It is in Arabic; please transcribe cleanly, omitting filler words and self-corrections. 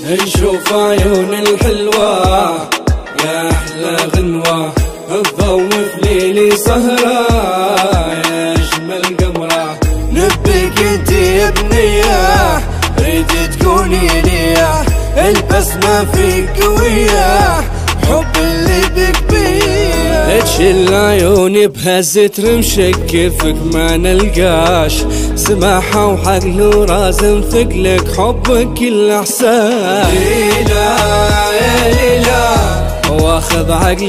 نشوف عيون الحلوة يا أحلى غنوة، الضوء في ليلي سهرة يا أجمل قمرة. نبيك انتي يا بنية ريد تكوني ليا، البسمة فيك قوية حب اللي بك بيا. تشل عيوني بهالستر مشكفك ما نلقاش، سماحة وحقل ورازم ثقلك حبك كل احساس. ليلى يا ليلى واخذ عقلي